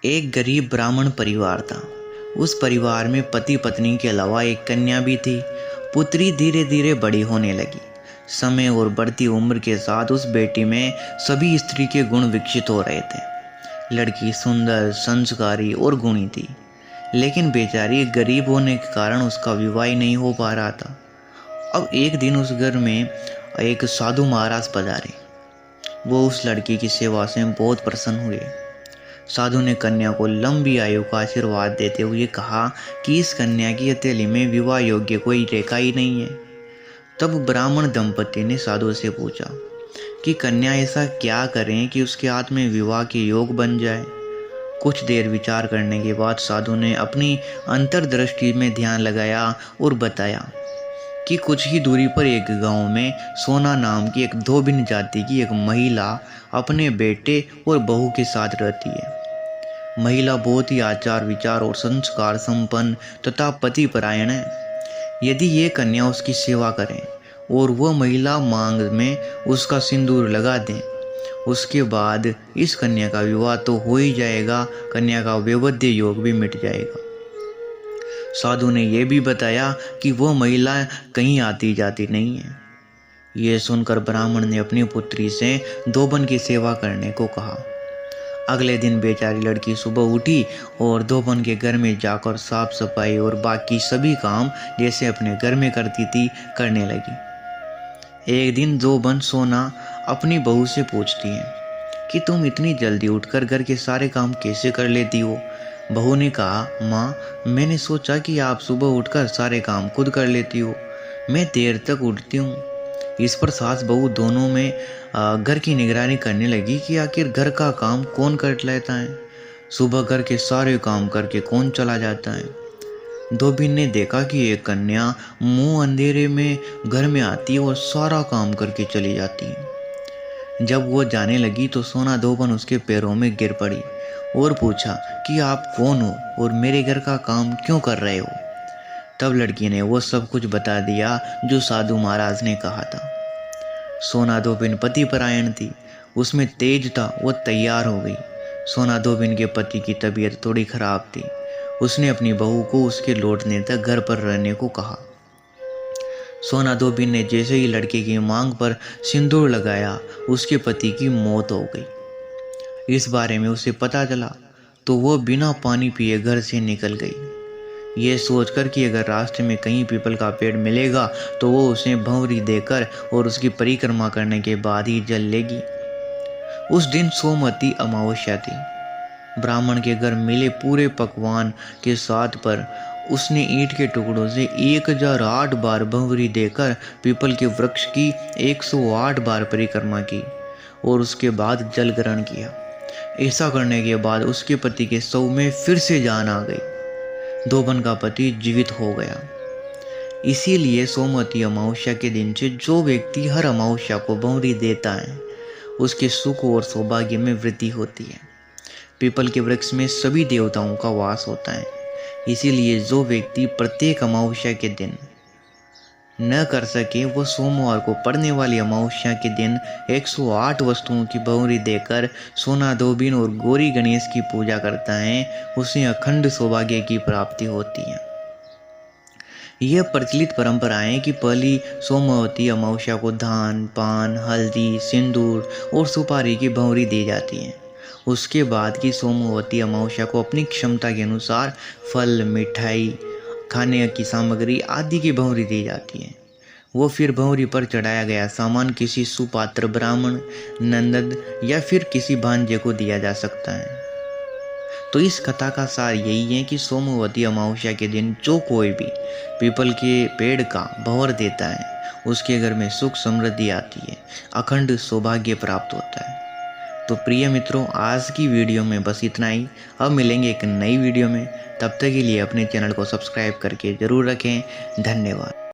एक गरीब ब्राह्मण परिवार था। उस परिवार में पति पत्नी के अलावा एक कन्या भी थी। पुत्री धीरे धीरे बड़ी होने लगी। समय और बढ़ती उम्र के साथ उस बेटी में सभी स्त्री के गुण विकसित हो रहे थे। लड़की सुंदर, संस्कारी और गुणी थी, लेकिन बेचारी गरीब होने के कारण उसका विवाह नहीं हो पा रहा था। अब एक दिन उस घर में एक साधु महाराज पधारे। वो उस लड़की की सेवा से बहुत प्रसन्न हुए। साधु ने कन्या को लंबी आयु का आशीर्वाद देते हुए कहा कि इस कन्या की हथेली में विवाह योग्य कोई रेखा ही नहीं है। तब ब्राह्मण दंपति ने साधु से पूछा कि कन्या ऐसा क्या करें कि उसके हाथ में विवाह के योग बन जाए। कुछ देर विचार करने के बाद साधु ने अपनी अंतर्दृष्टि में ध्यान लगाया और बताया कि कुछ ही दूरी पर एक गांव में सोना नाम की एक धोबिन जाति की एक महिला अपने बेटे और बहू के साथ रहती है। महिला बहुत ही आचार विचार और संस्कार संपन्न तथा पतिपरायण है। यदि ये कन्या उसकी सेवा करें और वह महिला मांग में उसका सिंदूर लगा दें, उसके बाद इस कन्या का विवाह तो हो ही जाएगा, कन्या का वैवध्य योग भी मिट जाएगा। साधु ने यह भी बताया कि वह महिला कहीं आती जाती नहीं है। यह सुनकर ब्राह्मण ने अपनी पुत्री से धोबन की सेवा करने को कहा। अगले दिन बेचारी लड़की सुबह उठी और धोबन के घर में जाकर साफ सफाई और बाकी सभी काम जैसे अपने घर में करती थी करने लगी। एक दिन धोबन सोना अपनी बहू से पूछती है कि तुम इतनी जल्दी उठकर घर के सारे काम कैसे कर लेती हो। बहू ने कहा, माँ, मैंने सोचा कि आप सुबह उठकर सारे काम खुद कर लेती हो, मैं देर तक उठती हूँ। इस पर सास बहू दोनों में घर की निगरानी करने लगी कि आखिर घर का काम कौन कर लेता है, सुबह घर के सारे काम करके कौन चला जाता है। धोबी ने देखा कि एक कन्या मुंह अंधेरे में घर में आती है और सारा काम करके चली जाती है। जब वो जाने लगी तो सोना धोबन उसके पैरों में गिर पड़ी और पूछा कि आप कौन हो और मेरे घर का काम क्यों कर रहे हो। तब लड़की ने वो सब कुछ बता दिया जो साधु महाराज ने कहा था। सोना धोबिन पतिपरायण थी, उसमें तेज था, वो तैयार हो गई। सोना धोबिन के पति की तबीयत थोड़ी खराब थी। उसने अपनी बहू को उसके लौटने तक घर पर रहने को कहा। सोना धोबिन ने जैसे ही लड़के की मांग पर सिंदूर लगाया, उसके पति की मौत हो गई। इस बारे में उसे पता चला तो वो बिना पानी पिए घर से निकल गई, ये सोचकर कि अगर रास्ते में कहीं पीपल का पेड़ मिलेगा तो वो उसे भंवरी देकर और उसकी परिक्रमा करने के बाद ही जल लेगी। उस दिन सोमवती अमावस्या थी। ब्राह्मण के घर मिले पूरे पकवान के साथ पर उसने ईंट के टुकड़ों से 1008 बार भंवरी देकर पीपल के वृक्ष की 108 बार परिक्रमा की और उसके बाद जल ग्रहण किया। ऐसा करने के बाद उसके पति के शव में फिर से जान आ गई। धोबन का पति जीवित हो गया। इसीलिए सोमवती अमावस्या के दिन से जो व्यक्ति हर अमावस्या को भंवरी देता है, उसके सुख और सौभाग्य में वृद्धि होती है। पीपल के वृक्ष में सभी देवताओं का वास होता है। इसीलिए जो व्यक्ति प्रत्येक अमावस्या के दिन न कर सके, वो सोमवार को पड़ने वाली अमावस्या के दिन 108 वस्तुओं की भंवरी देकर सोना धोबिन और गौरी गणेश की पूजा करता है, उसे अखंड सौभाग्य की प्राप्ति होती है। यह प्रचलित परंपरा है कि पहली सोमवती अमावस्या को धान, पान, हल्दी, सिंदूर और सुपारी की भंवरी दी जाती है। उसके बाद की सोमवती अमावस्या को अपनी क्षमता के अनुसार फल, मिठाई, खाने की सामग्री आदि की भंवरी दी जाती है। वो फिर भंवरी पर चढ़ाया गया सामान किसी सुपात्र ब्राह्मण, नंदद या फिर किसी भांजे को दिया जा सकता है। तो इस कथा का सार यही है कि सोमवती अमावस्या के दिन जो कोई भी पीपल के पेड़ का भंवर देता है, उसके घर में सुख समृद्धि आती है, अखंड सौभाग्य प्राप्त होता है। तो प्रिय मित्रों, आज की वीडियो में बस इतना ही। अब मिलेंगे एक नई वीडियो में, तब तक के लिए अपने चैनल को सब्सक्राइब करके ज़रूर रखें। धन्यवाद।